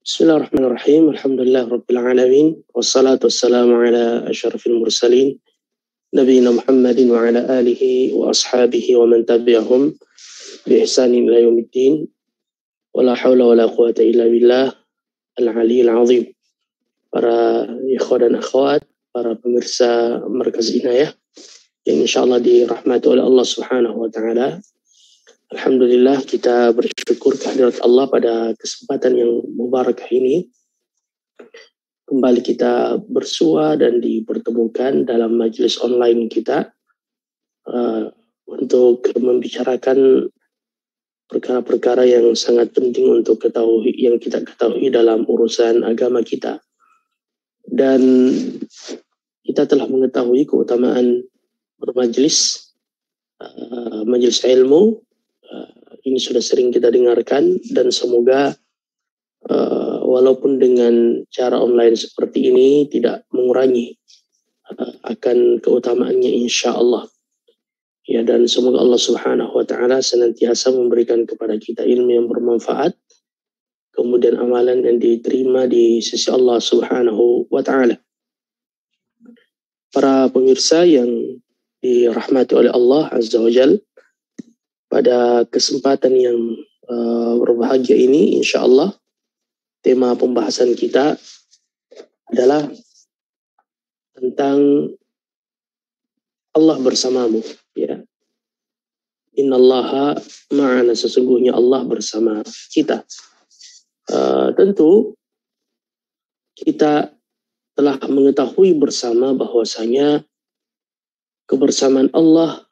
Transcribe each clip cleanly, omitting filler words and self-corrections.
Bismillahirrahmanirrahim. Alhamdulillah rabbil alamin. Wassalatu wassalamu ala asyrafil mursalin. Nabiyina Muhammadin wa ala alihi wa ashabihi wa man tabi'ahum bi ihsanin ila yaumiddin. Wala hawla wala quwata illa billah al-aliyyil azim. Para ikhwan dan akhwat, para pemirsa Markaz Inayah yang insyaallah dirahmati oleh Allah Subhanahu wa taala. Alhamdulillah kita bersyukur kehadirat Allah pada kesempatan yang mubarakah ini. Kembali kita bersua dan dipertemukan dalam majelis online kita untuk membicarakan perkara-perkara yang sangat penting untuk yang kita ketahui dalam urusan agama kita. Dan kita telah mengetahui keutamaan bermajlis, majelis ilmu. Ini sudah sering kita dengarkan dan semoga walaupun dengan cara online seperti ini tidak mengurangi akan keutamaannya insya Allah. Ya, dan semoga Allah Subhanahu wa taala senantiasa memberikan kepada kita ilmu yang bermanfaat, kemudian amalan yang diterima di sisi Allah Subhanahu wa taala. Para pemirsa yang dirahmati oleh Allah Azza wa Jalla, pada kesempatan yang berbahagia ini, insya Allah tema pembahasan kita adalah tentang Allah bersamamu. Ya, Innallaha ma'ana, sesungguhnya Allah bersama kita. Tentu kita telah mengetahui bersama bahwasanya kebersamaan Allah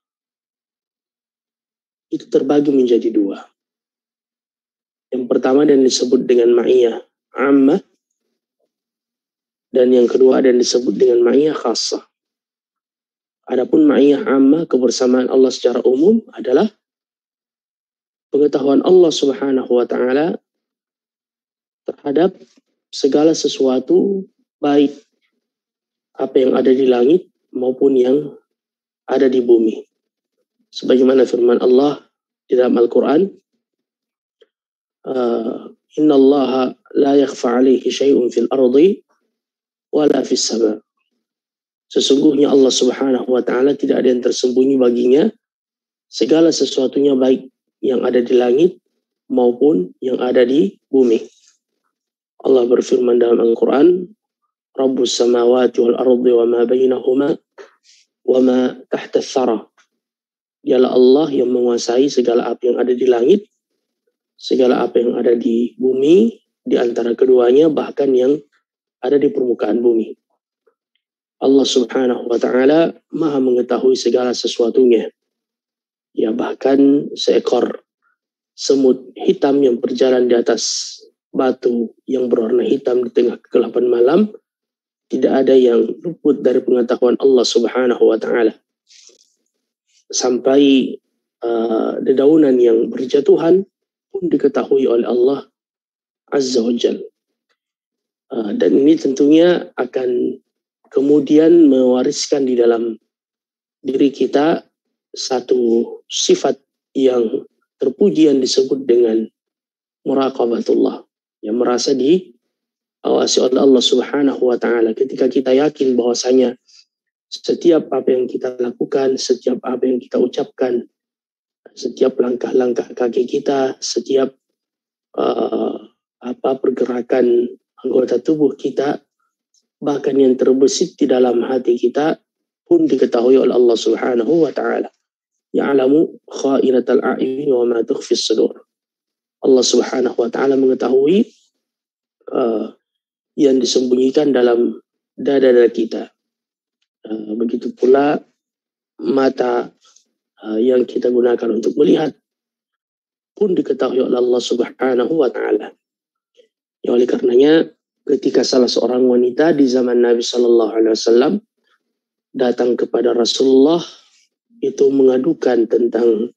itu terbagi menjadi dua. Yang pertama dan disebut dengan ma'iyah ammah, dan yang kedua dan disebut dengan ma'iyah khassah. Adapun ma'iyah ammah, kebersamaan Allah secara umum, adalah pengetahuan Allah Subhanahu wa taala terhadap segala sesuatu, baik apa yang ada di langit maupun yang ada di bumi. Sebagaimana firman Allah di dalam Al-Quran, Innallaha la yakhfa alaihi syai'un fil ardi wala fis sama. Sesungguhnya Allah Subhanahu wa taala tidak ada yang tersembunyi baginya, segala sesuatunya baik yang ada di langit maupun yang ada di bumi. Allah berfirman dalam Al-Quran, Rabbus samawati wal ardi wa ma bainahuma wa ma tahta tsara. Dialah Allah yang menguasai segala apa yang ada di langit, segala apa yang ada di bumi, di antara keduanya, bahkan yang ada di permukaan bumi. Allah Subhanahu wa taala Maha mengetahui segala sesuatunya. Ya, bahkan seekor semut hitam yang berjalan di atas batu yang berwarna hitam di tengah kegelapan malam, tidak ada yang luput dari pengetahuan Allah Subhanahu wa taala. Sampai dedaunan yang berjatuhan pun diketahui oleh Allah Azza wa Jalla. Dan ini tentunya akan kemudian mewariskan di dalam diri kita satu sifat yang terpuji yang disebut dengan muraqabatullah, yang merasa diawasi oleh Allah Subhanahu wa taala. Ketika kita yakin bahwasanya setiap apa yang kita lakukan, setiap apa yang kita ucapkan, setiap langkah-langkah kaki kita, setiap pergerakan anggota tubuh kita, bahkan yang terbesit di dalam hati kita pun diketahui oleh Allah Subhanahu wa taala. Ya'lamu kha'inatal a'yun wa ma tukhfis sudur. Allah Subhanahu wa taala mengetahui yang disembunyikan dalam dada-dada kita. Begitu pula mata yang kita gunakan untuk melihat pun diketahui oleh Allah Subhanahu wa taala. Ya, oleh karenanya ketika salah seorang wanita di zaman Nabi sallallahu alaihi wasallam datang kepada Rasulullah, itu mengadukan tentang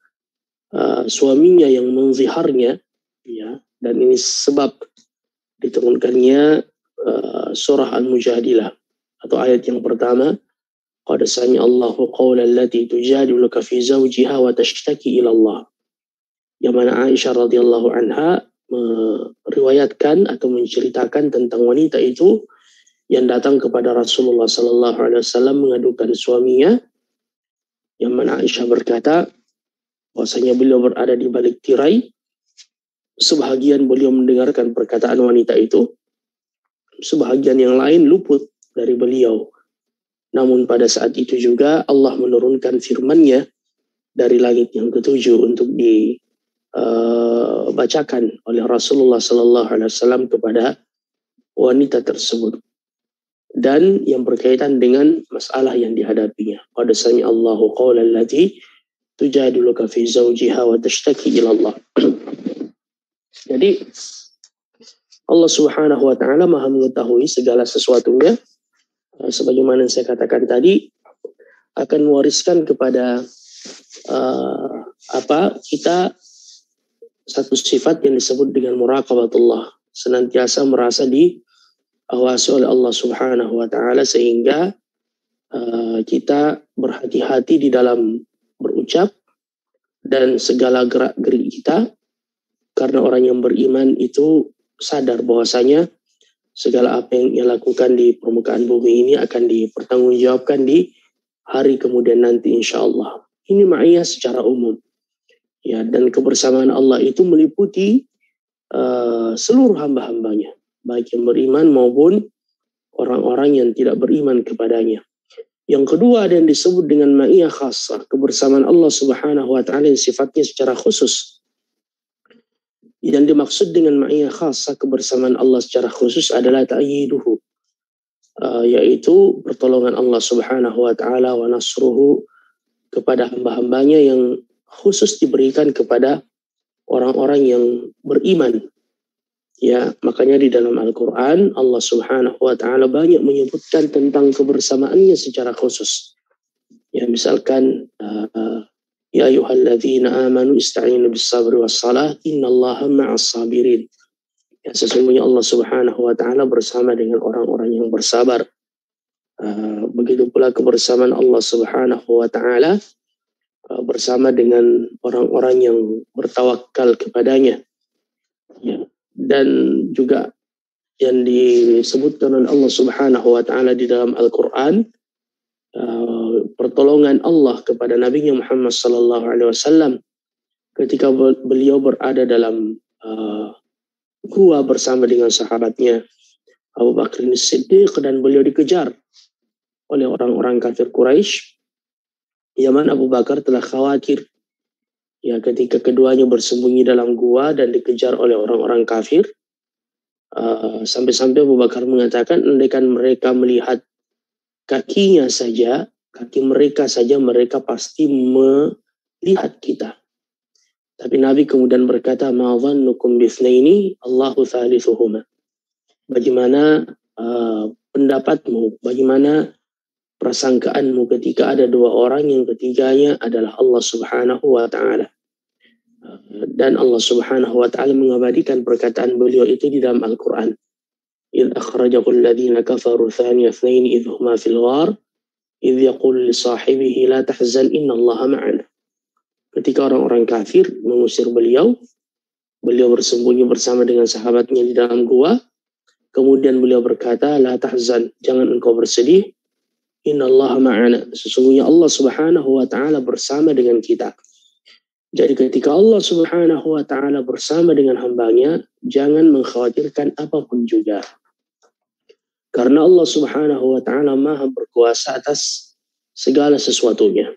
suaminya yang menziharnya, ya, dan ini sebab diturunkannya surah Al-Mujadilah atau ayat yang pertama, qad sami'a Allahu qawla allati tujadiluka fi zawjiha wa tashtaki ila Allah. Yang mana Aisyah radhiyallahu anha meriwayatkan atau menceritakan tentang wanita itu yang datang kepada Rasulullah Sallallahu Alaihi Wasallam mengadukan suaminya, yang mana Aisyah berkata bahwasanya beliau berada di balik tirai. Sebahagian beliau mendengarkan perkataan wanita itu, sebahagian yang lain luput dari beliau. Namun pada saat itu juga Allah menurunkan firman-Nya dari langit yang ketujuh untuk dibacakan oleh Rasulullah Sallallahu Alaihi Wasallam kepada wanita tersebut, dan yang berkaitan dengan masalah yang dihadapinya. Qad sami Allahu qawla allati tujadiluka fi zawjiha wa tashtaki ila Allah. Jadi Allah Subhanahu wa taala Maha mengetahui segala sesuatunya, sebagaimana yang saya katakan tadi, akan mewariskan kepada kita satu sifat yang disebut dengan muraqabatullah, senantiasa merasa diawasi oleh Allah Subhanahu wa taala, sehingga kita berhati-hati di dalam berucap dan segala gerak-gerik kita, karena orang yang beriman itu sadar bahwasanya segala apa yang ia lakukan di permukaan bumi ini akan dipertanggungjawabkan di hari kemudian nanti, insya Allah. Ini ma'iyah secara umum, ya, dan kebersamaan Allah itu meliputi seluruh hamba-hambanya, baik yang beriman maupun orang-orang yang tidak beriman kepadanya. Yang kedua ada yang disebut dengan ma'iyah khasah, kebersamaan Allah Subhanahu wa taala yang sifatnya secara khusus. Yang dimaksud dengan ma'iyah khasah, kebersamaan Allah secara khusus, adalah ta'yiduhu, yaitu pertolongan Allah Subhanahu wa taala wa nasruhu kepada hamba-hambanya yang khusus diberikan kepada orang-orang yang beriman. Ya, makanya di dalam Al-Quran Allah Subhanahu wa taala banyak menyebutkan tentang kebersamaannya secara khusus. Ya, misalkan ya ayyuhalladzina amanu ista'inu bis-sabri was-salah innallaha ma'as sabirin. Ya, sesungguhnya Allah Subhanahu wa taala bersama dengan orang-orang yang bersabar. Begitu pula kebersamaan Allah Subhanahu wa taala bersama dengan orang-orang yang bertawakal kepadanya. Ya. Dan juga yang disebutkan oleh Allah Subhanahu wa taala di dalam Al-Qur'an, pertolongan Allah kepada Nabi Muhammad sallallahu alaihi wasallam ketika beliau berada dalam gua bersama dengan sahabatnya Abu Bakar As-Siddiq, dan beliau dikejar oleh orang-orang kafir Quraisy. Zaman Abu Bakar telah khawatir, ya, ketika keduanya bersembunyi dalam gua dan dikejar oleh orang-orang kafir, sampai-sampai Abu Bakar mengatakan, andaikan mereka melihat kaki mereka saja, mereka pasti melihat kita. Tapi Nabi kemudian berkata, ma dhannukum bithnaini Allahu thalithuhuma. Bagaimana pendapatmu, bagaimana prasangkaanmu ketika ada dua orang yang ketiganya adalah Allah Subhanahu wa taala. Dan Allah Subhanahu wa taala mengabadikan perkataan beliau itu di dalam Al-Qur'an. إذ أخرجه الذين كفروا ثاني اثنين إذ هما في الغار إذ يقول لصاحبه لا تحزن إن الله معنا. Ketika orang-orang kafir mengusir beliau bersembunyi bersama dengan sahabatnya di dalam gua, kemudian beliau berkata, la tahzan, jangan engkau bersedih, innallaha ma'ana, sesungguhnya Allah Subhanahu wa taala bersama dengan kita. Jadi ketika Allah Subhanahu wa taala bersama dengan hambanya, jangan mengkhawatirkan apapun juga. Karena Allah Subhanahu wa taala Maha berkuasa atas segala sesuatunya.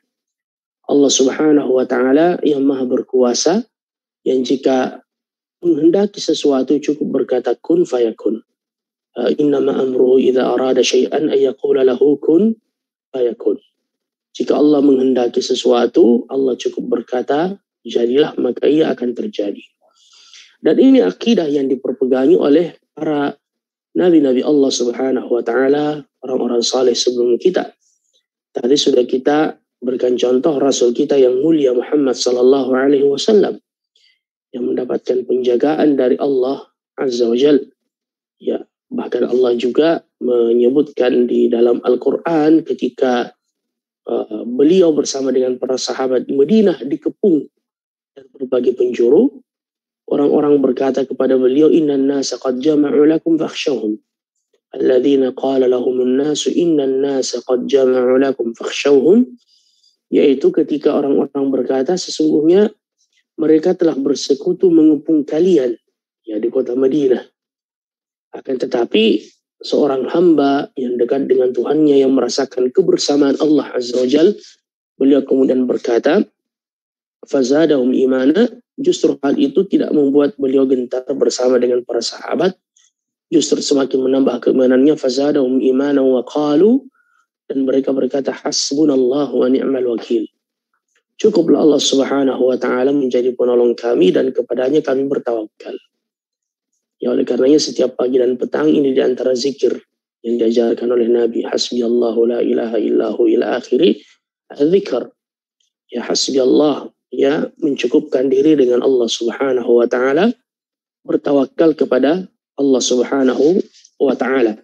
Allah Subhanahu wa taala yang Maha berkuasa, yang jika menghendaki sesuatu cukup berkata kun fayakun. Innama amruhu idza arada syai'an ay yaqula lahu kun fayakun. Jika Allah menghendaki sesuatu, Allah cukup berkata, jadilah, maka ia akan terjadi. Dan ini akidah yang diperpegangi oleh para nabi-nabi Allah Subhanahu wa taala, orang-orang saleh sebelum kita. Tadi sudah kita berikan contoh Rasul kita yang mulia Muhammad sallallahu alaihi wasallam yang mendapatkan penjagaan dari Allah Azza wa Jalla. Ya, bahkan Allah juga menyebutkan di dalam Al-Qur'an ketika beliau bersama dengan para sahabat di Madinah dikepung dan berbagai penjuru orang-orang berkata kepada beliau, innan nasa qad jama'u lakum fakhshawhum. Alladzina qala lahumun nasu innan nasa qad jama'u lakum fakhshawhum. Yaitu ketika orang-orang berkata, sesungguhnya mereka telah bersekutu mengepung kalian, ya, di kota Madinah. Akan tetapi seorang hamba yang dekat dengan Tuhannya, yang merasakan kebersamaan Allah Azza wa Jal, beliau kemudian berkata, fazadahum imana. Justru hal itu tidak membuat beliau gentar bersama dengan para sahabat, justru semakin menambah keimanannya. Fazadahum imana wa qalu, dan mereka berkata, hasbunallahu wa ni'mal wakil. Cukuplah Allah Subhanahu wa ta'ala menjadi penolong kami dan kepadanya kami bertawakal. Ya, oleh karenanya setiap pagi dan petang ini di antara zikir yang diajarkan oleh Nabi, hasbiyallahu la ilaha illahu ila akhiri az-zikr. Ya, hasbiyallah, ya, mencukupkan diri dengan Allah Subhanahu wa ta'ala, bertawakal kepada Allah Subhanahu wa ta'ala.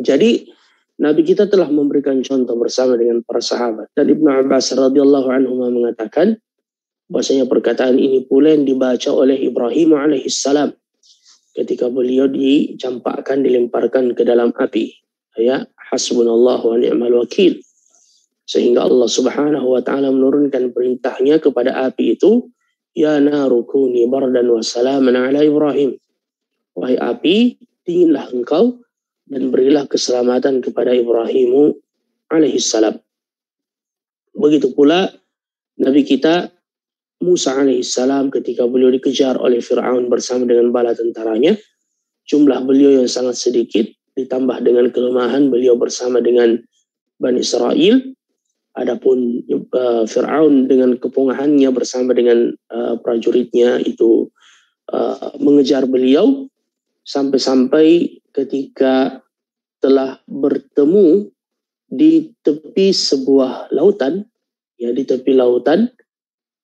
Jadi Nabi kita telah memberikan contoh bersama dengan para sahabat. Dan Ibnu Abbas radhiyallahu anhu mengatakan bahwasanya perkataan ini pula yang dibaca oleh Ibrahim alaihissalam ketika beliau dicampakkan, dilemparkan ke dalam api. Ya, hasbunallahu wa ni'mal wakil. Sehingga Allah Subhanahu wa ta'ala menurunkan perintahnya kepada api itu, ya naru kuni bardan wa salaman ala Ibrahim. Wahai api, dinginlah engkau dan berilah keselamatan kepada Ibrahim alaihissalam. Begitu pula Nabi kita Musa alaihissalam ketika beliau dikejar oleh Fir'aun bersama dengan bala tentaranya. Jumlah beliau yang sangat sedikit, ditambah dengan kelemahan beliau bersama dengan Bani Israel. Adapun Fir'aun dengan kepungahannya bersama dengan prajuritnya itu mengejar beliau sampai-sampai ketika telah bertemu di tepi sebuah lautan, ya, di tepi lautan,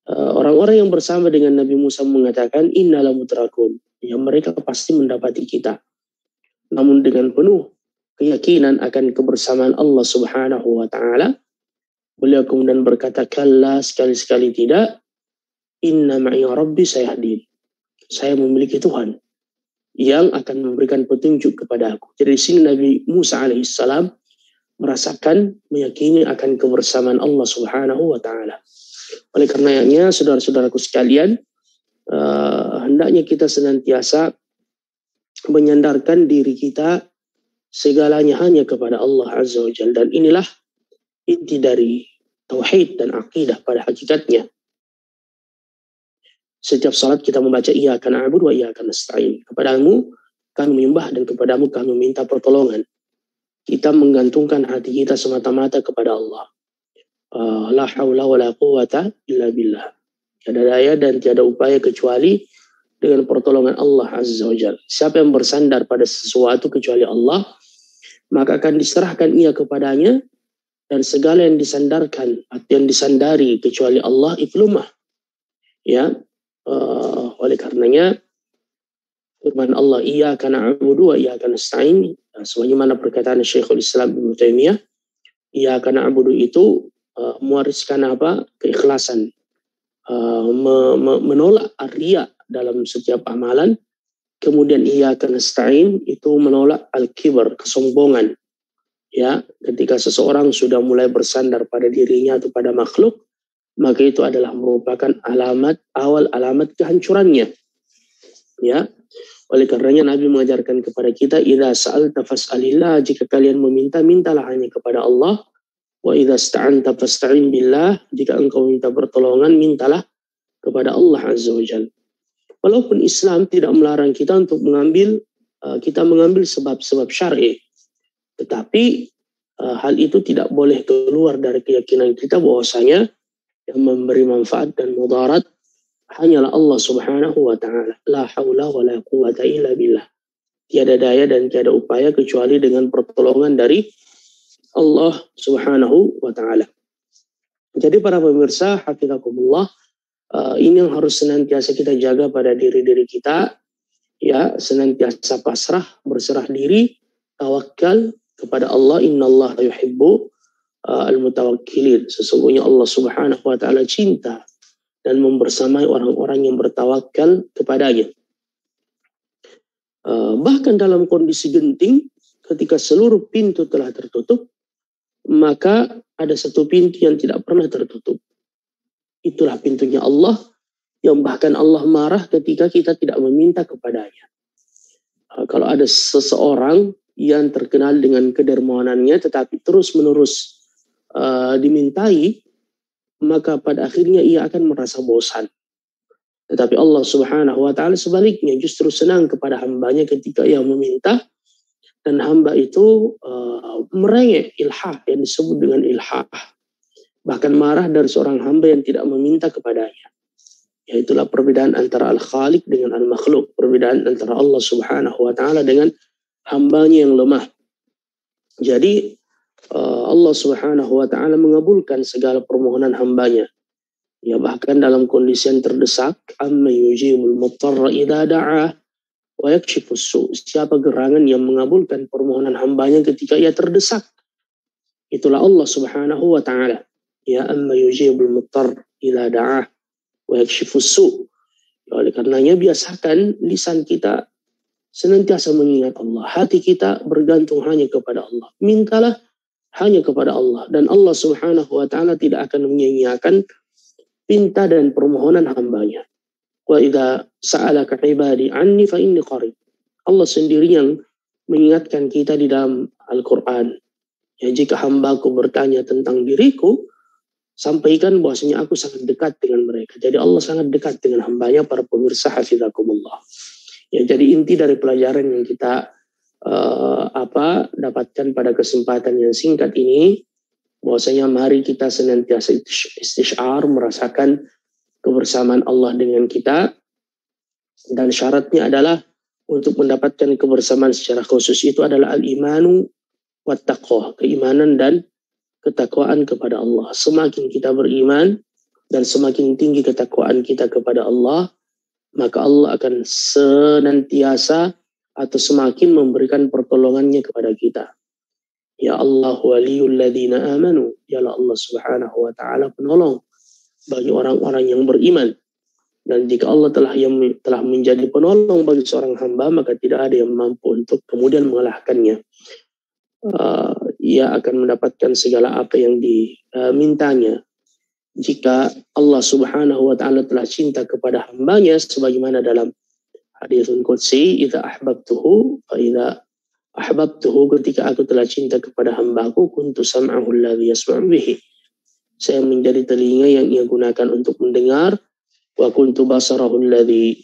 orang-orang yang bersama dengan Nabi Musa mengatakan inna lamudrakun, ya, mereka pasti mendapati kita. Namun dengan penuh keyakinan akan kebersamaan Allah Subhanahu wa ta'ala, beliau kemudian berkata, kalla, sekali-sekali tidak, inna ma'i rabbi sayahdin. Saya memiliki Tuhan yang akan memberikan petunjuk kepada aku. Jadi di sini Nabi Musa alaihissalam merasakan, meyakini akan kebersamaan Allah Subhanahu wa ta'ala. Oleh karenanya, saudara-saudaraku sekalian, hendaknya kita senantiasa menyandarkan diri kita segalanya hanya kepada Allah Azza wa Jalla. Dan inilah inti dari tauhid dan akidah pada hakikatnya. Setiap salat kita membaca iyyaka na'budu wa iyyaka nasta'in. Kepadamu kami menyembah dan kepadamu kami minta pertolongan. Kita menggantungkan hati kita semata-mata kepada Allah. La haula wa la quwata illa billah. Tiada daya dan tiada upaya kecuali dengan pertolongan Allah Azza wa Jalla. Siapa yang bersandar pada sesuatu kecuali Allah, maka akan diserahkan ia kepadanya. Dan segala yang disandarkan atau yang disandari kecuali Allah itu lemah. Ya, oleh karenanya firman Allah, iyyaka na'budu wa iyyaka nasta'in, sebagaimana perkataan Syekhul Islam Ibnu Taimiyah, iyyaka na'budu itu mewariskan apa? Keikhlasan, menolak riya dalam setiap amalan. Kemudian iyyaka nasta'in itu menolak al-kibar, kesombongan. Ya, ketika seseorang sudah mulai bersandar pada dirinya atau pada makhluk, maka itu adalah merupakan awal alamat kehancurannya. Ya, oleh karenanya Nabi mengajarkan kepada kita, idza sa'alta fas'alillah, jika kalian meminta, mintalah hanya kepada Allah. Wa idza sta'anta fasta'in billah, jika engkau minta pertolongan, mintalah kepada Allah Azza wa Jalla. Walaupun Islam tidak melarang kita untuk mengambil sebab-sebab syar'i, tetapi hal itu tidak boleh keluar dari keyakinan kita bahwasanya yang memberi manfaat dan mudarat hanyalah Allah Subhanahu wa ta'ala. La haula wa la quwata illa billah. Tiada daya dan tiada upaya kecuali dengan pertolongan dari Allah Subhanahu wa ta'ala. Jadi para pemirsa, hafizakumullah, ini yang harus senantiasa kita jaga pada diri-diri kita, ya, senantiasa pasrah, berserah diri, tawakal kepada Allah. Innallaha yuhibbu al-mutawakkilin. Sesungguhnya Allah Subhanahu wa ta'ala cinta dan membersamai orang-orang yang bertawakal kepadanya. Bahkan dalam kondisi genting, ketika seluruh pintu telah tertutup, maka ada satu pintu yang tidak pernah tertutup. Itulah pintunya Allah, yang bahkan Allah marah ketika kita tidak meminta kepadanya. Kalau ada seseorang yang terkenal dengan kedermawanannya tetapi terus-menerus dimintai, maka pada akhirnya ia akan merasa bosan. Tetapi Allah Subhanahu wa ta'ala sebaliknya justru senang kepada hambanya ketika ia meminta, dan hamba itu merengek, ilhah, yang disebut dengan ilhah. Bahkan marah dari seorang hamba yang tidak meminta kepadanya. Yaitulah perbedaan antara al-khaliq dengan al-makhluk. Perbedaan antara Allah Subhanahu wa ta'ala dengan hambanya yang lemah. Jadi Allah Subhanahu wa ta'ala mengabulkan segala permohonan hambanya. Ya, bahkan dalam kondisi yang terdesak, amma yujibul muttarra idza da'ah wa yakshifus su'. Siapa gerangan yang mengabulkan permohonan hambanya ketika ia terdesak? Itulah Allah Subhanahu wa ta'ala. Ya, amma yujibul muttarra idza da'ah wa yakshifus su'. Oleh karenanya biasakan lisan kita senantiasa mengingat Allah. Hati kita bergantung hanya kepada Allah. Mintalah hanya kepada Allah, dan Allah Subhanahu wa ta'ala tidak akan menyia-nyiakan pinta dan permohonan hambanya. Wa idza sa'alaka ibadi anni fa inni qarib. Allah sendiri yang mengingatkan kita di dalam Al-Quran. Ya, jika hambaku bertanya tentang diriku, sampaikan bahwasanya aku sangat dekat dengan mereka. Jadi Allah sangat dekat dengan hambanya, para pemirsa hafizakumullah. Ya, jadi inti dari pelajaran yang kita dapatkan pada kesempatan yang singkat ini, bahwasanya mari kita senantiasa istisyar, merasakan kebersamaan Allah dengan kita, dan syaratnya adalah untuk mendapatkan kebersamaan secara khusus itu adalah al-imanu wat taqwa, keimanan dan ketakwaan kepada Allah. Semakin kita beriman dan semakin tinggi ketakwaan kita kepada Allah, maka Allah akan senantiasa atau semakin memberikan pertolongannya kepada kita. Ya Allah waliyul ladzina amanu, dialah Allah Subhanahu wa ta'ala penolong bagi orang-orang yang beriman. Dan jika Allah telah menjadi penolong bagi seorang hamba, maka tidak ada yang mampu untuk kemudian mengalahkannya. Ia akan mendapatkan segala apa yang dimintanya. Jika Allah Subhanahu wa ta'ala telah cinta kepada hambanya, sebagaimana dalam haditsun qudsi, idza ahbabtuhu fa idza ahbabtuhu, ketika aku telah cinta kepada hambaku, kuntu sam'ahu alladhi yasma'u bihi, saya menjadi telinga yang ia gunakan untuk mendengar, wa kuntu basarahu alladhi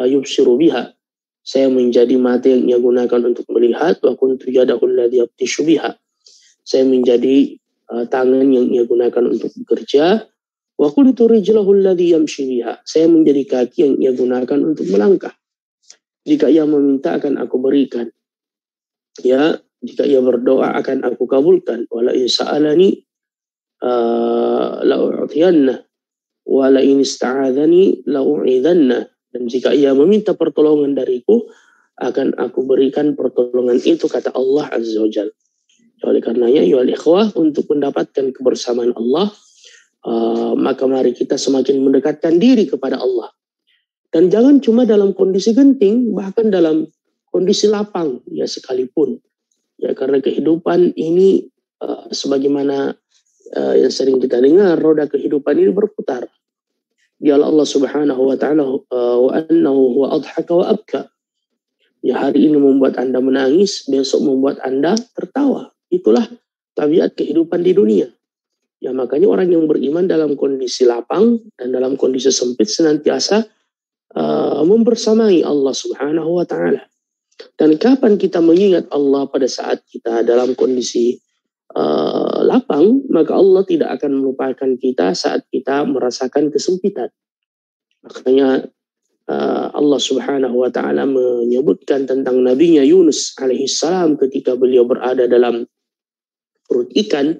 yubsiru biha, saya menjadi mata yang ia gunakan untuk melihat, wa kuntu yadahu alladhi yabtishu biha, saya menjadi tangan yang ia gunakan untuk bekerja, wa kuntu rijlahu alladhi yamshi biha, saya menjadi kaki yang ia gunakan untuk melangkah. Jika ia meminta akan aku berikan. Ya, jika ia berdoa akan aku kabulkan. Wala in sa'alani la u'tiyanna wa la in ista'adzani la u'idzanna. Dan jika ia meminta pertolongan dariku, akan aku berikan pertolongan itu, kata Allah Azza wa Jalla. Oleh karenanya, ya ikhwah, untuk mendapatkan kebersamaan Allah, maka mari kita semakin mendekatkan diri kepada Allah. Dan jangan cuma dalam kondisi genting, bahkan dalam kondisi lapang ya sekalipun. Ya, karena kehidupan ini sebagaimana yang sering kita dengar, roda kehidupan ini berputar. Dialah Allah Subhanahu wa ta'ala wa annahu huwa adhaka wa abka. Ya, hari ini membuat Anda menangis, besok membuat Anda tertawa. Itulah tabiat kehidupan di dunia. Ya, makanya orang yang beriman dalam kondisi lapang dan dalam kondisi sempit senantiasa membersamai Allah Subhanahu wa ta'ala. Dan kapan kita mengingat Allah pada saat kita dalam kondisi lapang, maka Allah tidak akan melupakan kita saat kita merasakan kesempitan. Makanya Allah Subhanahu wa ta'ala menyebutkan tentang Nabinya Yunus alaihissalam ketika beliau berada dalam perut ikan,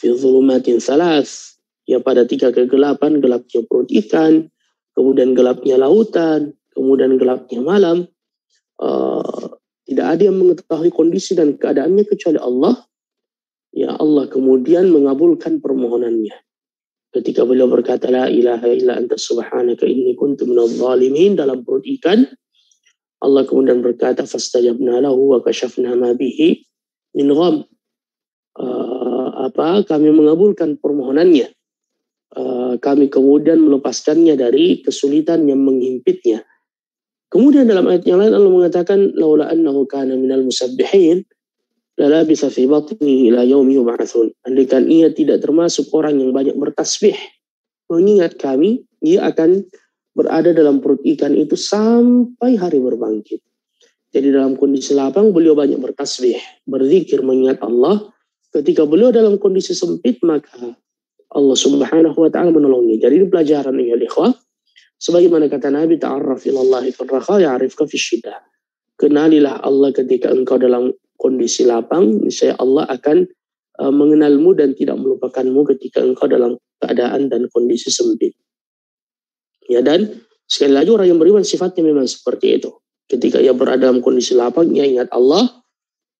fi dhulumatin thalath, ya, pada 3 kegelapan, gelapnya perut ikan, kemudian gelapnya lautan, kemudian gelapnya malam. Tidak ada yang mengetahui kondisi dan keadaannya kecuali Allah. Ya, Allah kemudian mengabulkan permohonannya. ketika beliau berkata la ilaha illa anta subhanaka inni kuntu minadh dhalimin dalam perut ikan, Allah kemudian berkata fastajabna lahu wa kashafna ma bihi min gham. Kami mengabulkan permohonannya. Kami kemudian melepaskannya dari kesulitan yang menghimpitnya. Kemudian dalam ayat yang lain Allah mengatakan laula annahu kana minal musabbihin lalabitha fi batnihi ila yaumi yub'atsun. Andaikan ia tidak termasuk orang yang banyak bertasbih mengingat kami, ia akan berada dalam perut ikan itu sampai hari berbangkit. Jadi dalam kondisi lapang beliau banyak bertasbih, berzikir, mengingat Allah. Ketika beliau dalam kondisi sempit maka Allah Subhanahu wa taala menolongnya. Jadi ini pelajaran ya ikhwah. Sebagaimana kata Nabi, ta'arraf ilallahi fil raha ya'rifka fis syiddah. Kenalilah Allah ketika engkau dalam kondisi lapang, niscaya Allah akan mengenalmu dan tidak melupakanmu ketika engkau dalam keadaan dan kondisi sempit. Ya, dan sekali lagi orang yang beriman sifatnya memang seperti itu. Ketika ia berada dalam kondisi lapang, ia ingat Allah,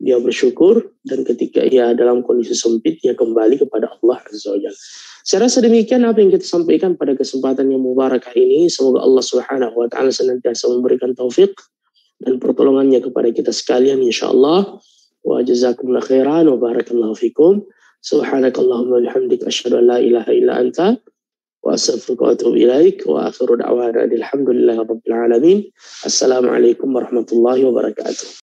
dia bersyukur, dan ketika ia dalam kondisi sempit, ia kembali kepada Allah Azza wa Jalla. Saya rasa demikian apa yang kita sampaikan pada kesempatan yang mubarakah ini. Semoga Allah Subhanahu wa taala senantiasa memberikan taufik dan pertolongannya kepada kita sekalian insyaallah. Wa jazakumullahu khairan wa barakallahu fikum. Subhanakallahumma wa bihamdika asyhadu an la ilaha illa anta wa astaghfiruka wa atubu ilaik wa akhiru da'wana alhamdulillahi rabbil alamin. Assalamualaikum warahmatullahi wabarakatuh.